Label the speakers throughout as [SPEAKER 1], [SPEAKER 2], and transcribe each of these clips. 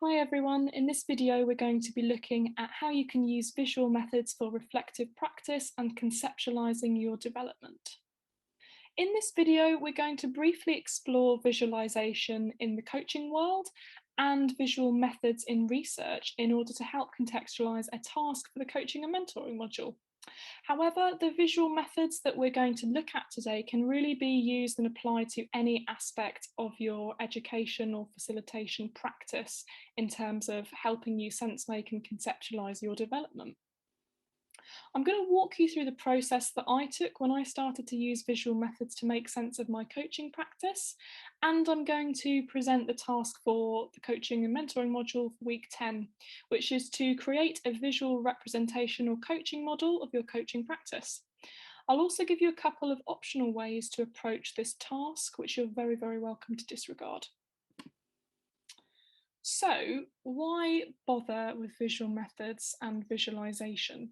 [SPEAKER 1] Hi everyone, in this video we're going to be looking at how you can use visual methods for reflective practice and conceptualising your development. In this video we're going to briefly explore visualisation in the coaching world and visual methods in research in order to help contextualise a task for the coaching and mentoring module. However, the visual methods that we're going to look at today can really be used and applied to any aspect of your education or facilitation practice in terms of helping you sense make and conceptualise your development. I'm going to walk you through the process that I took when I started to use visual methods to make sense of my coaching practice, and I'm going to present the task for the coaching and mentoring module for week 10, which is to create a visual representation or coaching model of your coaching practice. I'll also give you a couple of optional ways to approach this task, which you're very, very welcome to disregard. So, why bother with visual methods and visualization?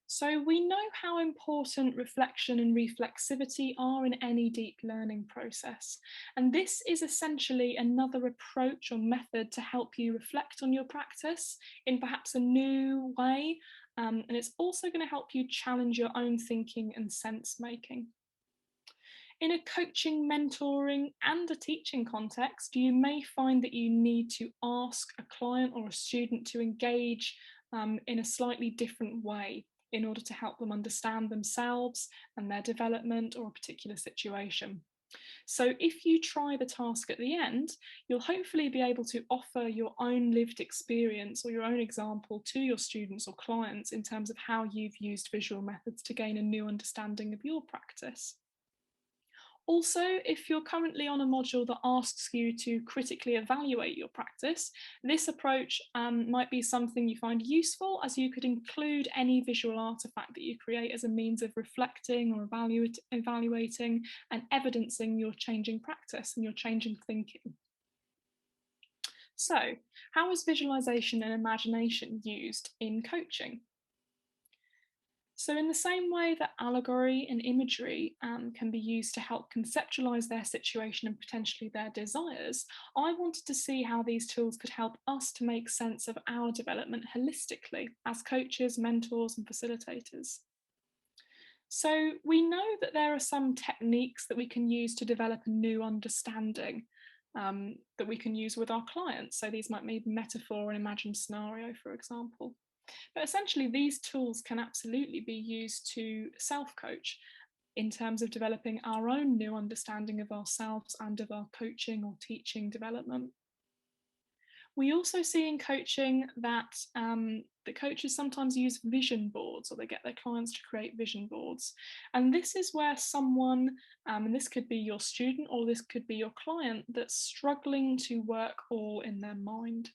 [SPEAKER 1] So we know how important reflection and reflexivity are in any deep learning process. And this is essentially another approach or method to help you reflect on your practice in perhaps a new way. And it's also going to help you challenge your own thinking and sense making. In a coaching, mentoring, and a teaching context, you may find that you need to ask a client or a student to engage in a slightly different way in order to help them understand themselves and their development or a particular situation. So if you try the task at the end, you'll hopefully be able to offer your own lived experience or your own example to your students or clients in terms of how you've used visual methods to gain a new understanding of your practice. Also, if you're currently on a module that asks you to critically evaluate your practice, this approach might be something you find useful, as you could include any visual artifact that you create as a means of reflecting or evaluating and evidencing your changing practice and your changing thinking. So, how is visualization and imagination used in coaching? So, in the same way that allegory and imagery can be used to help conceptualize their situation and potentially their desires, I wanted to see how these tools could help us to make sense of our development holistically as coaches, mentors, and facilitators. So, we know that there are some techniques that we can use to develop a new understanding that we can use with our clients. So, these might be metaphor and imagined scenario, for example. But essentially, these tools can absolutely be used to self-coach in terms of developing our own new understanding of ourselves and of our coaching or teaching development. We also see in coaching that the coaches sometimes use vision boards, or they get their clients to create vision boards. And this is where someone, and this could be your student or this could be your client, that's struggling to work all in their mind.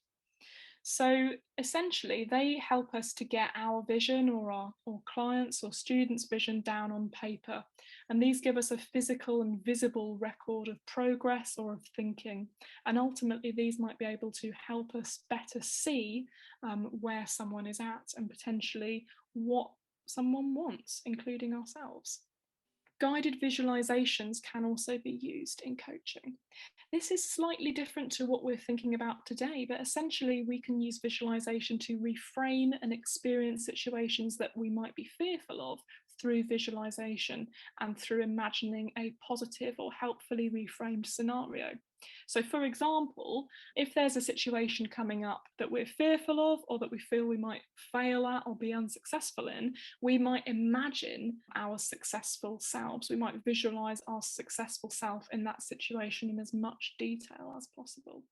[SPEAKER 1] So essentially, they help us to get our vision or our clients' or students' vision down on paper. And these give us a physical and visible record of progress or of thinking. And ultimately, these might be able to help us better see where someone is at and potentially what someone wants, including ourselves. Guided visualizations can also be used in coaching. This is slightly different to what we're thinking about today, but essentially we can use visualization to reframe and experience situations that we might be fearful of through visualization and through imagining a positive or helpfully reframed scenario. So, for example, if there's a situation coming up that we're fearful of or that we feel we might fail at or be unsuccessful in, we might imagine our successful selves. We might visualize our successful self in that situation in as much detail as possible.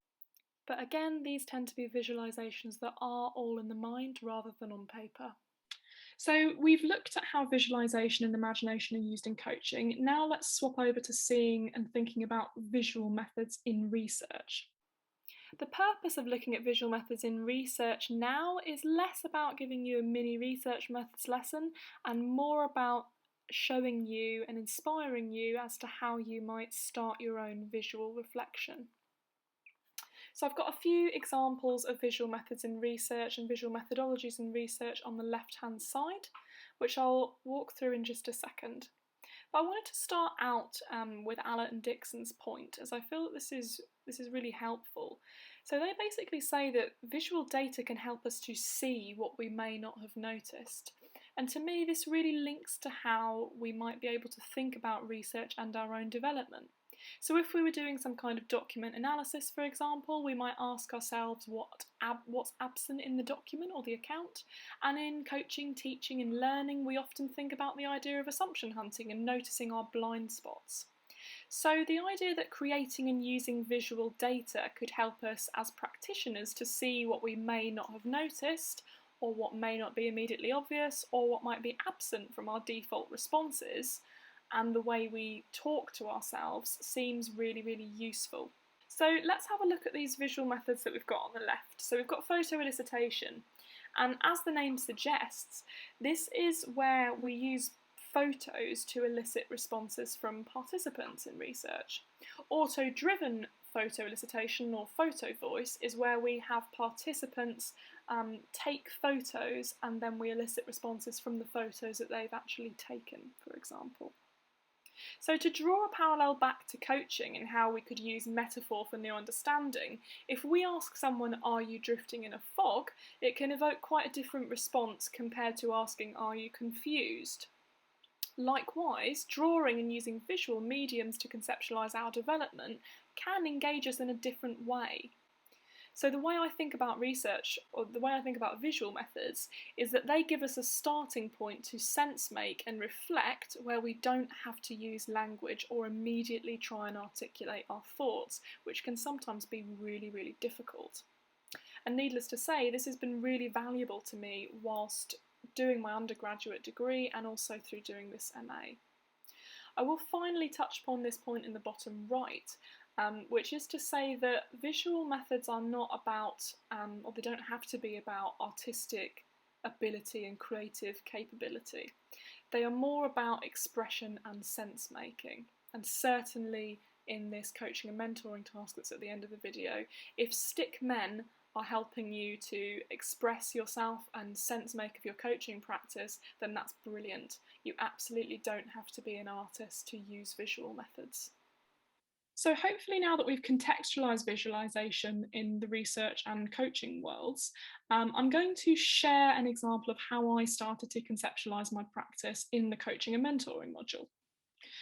[SPEAKER 1] But again, these tend to be visualizations that are all in the mind rather than on paper. So we've looked at how visualization and imagination are used in coaching. Now let's swap over to seeing and thinking about visual methods in research. The purpose of looking at visual methods in research now is less about giving you a mini research methods lesson and more about showing you and inspiring you as to how you might start your own visual reflection. So I've got a few examples of visual methods in research and visual methodologies in research on the left-hand side, which I'll walk through in just a second. But I wanted to start out with Allott and Dixon's point, as I feel that this is really helpful. So they basically say that visual data can help us to see what we may not have noticed. And to me, this really links to how we might be able to think about research and our own development. So if we were doing some kind of document analysis, for example, we might ask ourselves what's absent in the document or the account. And in coaching, teaching and learning, we often think about the idea of assumption hunting and noticing our blind spots. So the idea that creating and using visual data could help us as practitioners to see what we may not have noticed, or what may not be immediately obvious, or what might be absent from our default responses, and the way we talk to ourselves seems really, really useful. So let's have a look at these visual methods that we've got on the left. So we've got photo elicitation, and as the name suggests, this is where we use photos to elicit responses from participants in research. Auto-driven photo elicitation, or photo voice, is where we have participants take photos and then we elicit responses from the photos that they've actually taken, for example. So to draw a parallel back to coaching and how we could use metaphor for new understanding, if we ask someone, "Are you drifting in a fog?" it can evoke quite a different response compared to asking, "Are you confused?" Likewise, drawing and using visual mediums to conceptualise our development can engage us in a different way. So the way I think about research, or the way I think about visual methods, is that they give us a starting point to sense make and reflect where we don't have to use language or immediately try and articulate our thoughts, which can sometimes be really, really difficult. And needless to say, this has been really valuable to me whilst doing my undergraduate degree and also through doing this MA. I will finally touch upon this point in the bottom right, which is to say that visual methods are not about, or they don't have to be about, artistic ability and creative capability. They are more about expression and sense making. And certainly in this coaching and mentoring task that's at the end of the video, if stick men are helping you to express yourself and sense make of your coaching practice, then that's brilliant. You absolutely don't have to be an artist to use visual methods. So hopefully now that we've contextualised visualisation in the research and coaching worlds, I'm going to share an example of how I started to conceptualise my practice in the coaching and mentoring module.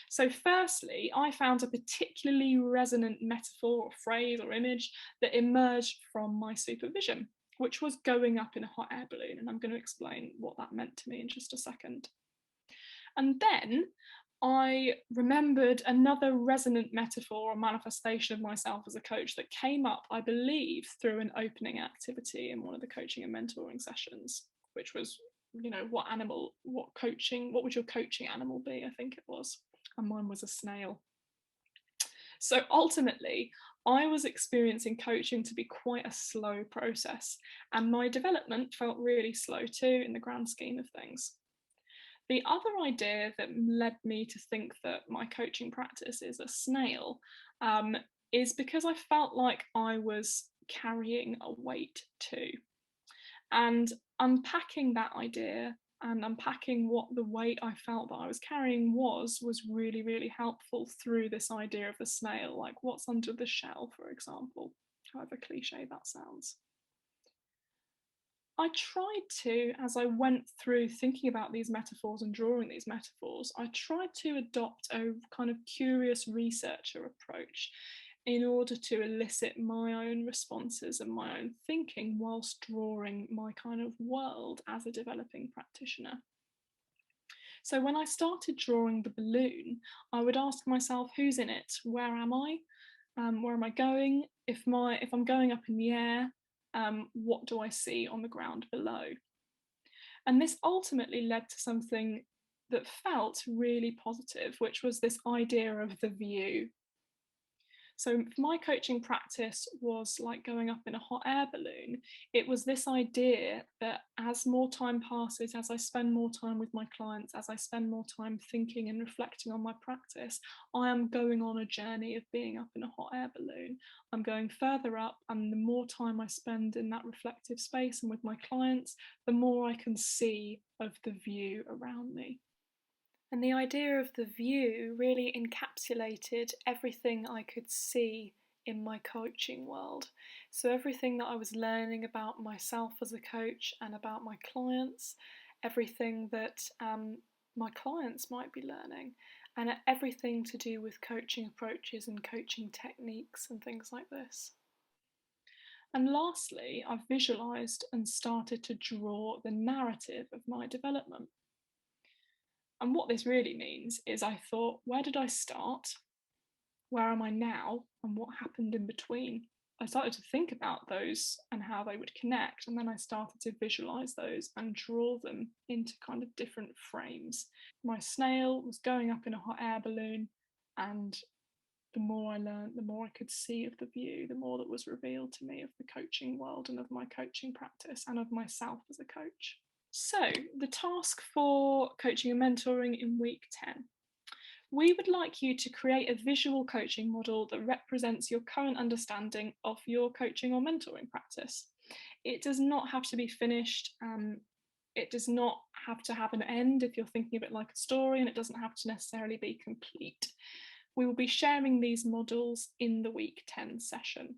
[SPEAKER 1] So firstly, I found a particularly resonant metaphor or phrase or image that emerged from my supervision, which was going up in a hot air balloon, and I'm going to explain what that meant to me in just a second. And then I remembered another resonant metaphor or manifestation of myself as a coach that came up, I believe, through an opening activity in one of the coaching and mentoring sessions, which was, what would your coaching animal be? I think it was. And mine was a snail. So ultimately, I was experiencing coaching to be quite a slow process, and my development felt really slow too in the grand scheme of things. The other idea that led me to think that my coaching practice is a snail is because I felt like I was carrying a weight too. And unpacking that idea and unpacking what the weight I felt that I was carrying was really, really helpful through this idea of the snail, like what's under the shell, for example, however cliche that sounds. I tried to, as I went through thinking about these metaphors and drawing these metaphors, I tried to adopt a kind of curious researcher approach in order to elicit my own responses and my own thinking whilst drawing my kind of world as a developing practitioner. So when I started drawing the balloon, I would ask myself, who's in it? Where am I? Where am I going? If I'm going up in the air, what do I see on the ground below? And this ultimately led to something that felt really positive, which was this idea of the view. So my coaching practice was like going up in a hot air balloon. It was this idea that as more time passes, as I spend more time with my clients, as I spend more time thinking and reflecting on my practice, I am going on a journey of being up in a hot air balloon. I'm going further up, and the more time I spend in that reflective space and with my clients, the more I can see of the view around me. And the idea of the view really encapsulated everything I could see in my coaching world. So everything that I was learning about myself as a coach and about my clients, everything that my clients might be learning, and everything to do with coaching approaches and coaching techniques and things like this. And lastly, I've visualised and started to draw the narrative of my development. And what this really means is I thought, where did I start? Where am I now? And what happened in between? I started to think about those and how they would connect, and then I started to visualize those and draw them into kind of different frames. My snail was going up in a hot air balloon, and the more I learned, the more I could see of the view, the more that was revealed to me of the coaching world and of my coaching practice and of myself as a coach. So, the task for coaching and mentoring in week 10. We would like you to create a visual coaching model that represents your current understanding of your coaching or mentoring practice. It does not have to be finished. It does not have to have an end if you're thinking of it like a story, and it doesn't have to necessarily be complete. We will be sharing these models in the week 10 session.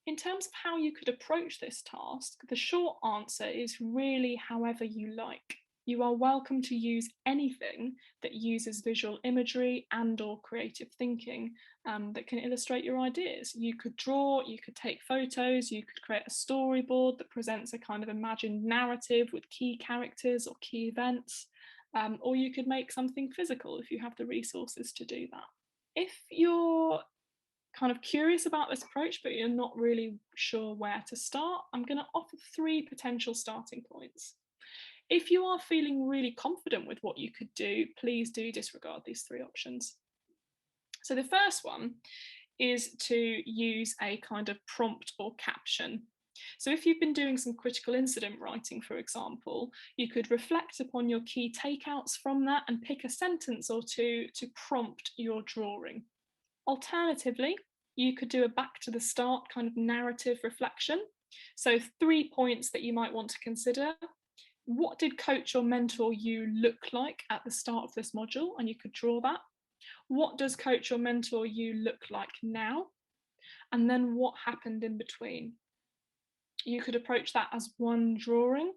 [SPEAKER 1] In terms of how you could approach this task, the short answer is really however you like. You are welcome to use anything that uses visual imagery and or creative thinking that can illustrate your ideas. You could draw, you could take photos, you could create a storyboard that presents a kind of imagined narrative with key characters or key events, or you could make something physical if you have the resources to do that. If you're kind of curious about this approach, but you're not really sure where to start, I'm going to offer 3 potential starting points. If you are feeling really confident with what you could do, please do disregard these 3 options. So the first one is to use a kind of prompt or caption. So if you've been doing some critical incident writing, for example, you could reflect upon your key takeouts from that and pick a sentence or 2 to prompt your drawing. Alternatively, you could do a back to the start kind of narrative reflection. So 3 points that you might want to consider. What did coach or mentor you look like at the start of this module? And you could draw that. What does coach or mentor you look like now? And then what happened in between? You could approach that as one drawing,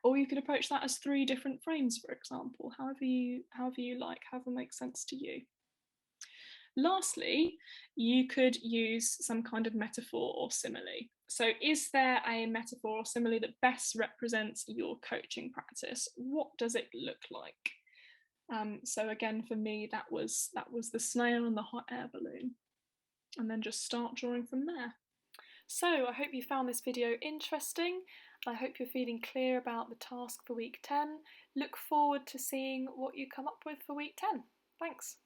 [SPEAKER 1] or you could approach that as 3 different frames, for example, however you like, however makes sense to you. Lastly, you could use some kind of metaphor or simile. So is there a metaphor or simile that best represents your coaching practice? What does it look like? So again, for me, that was the snail and the hot air balloon. And then just start drawing from there. So I hope you found this video interesting. I hope you're feeling clear about the task for week 10. Look forward to seeing what you come up with for week 10. Thanks.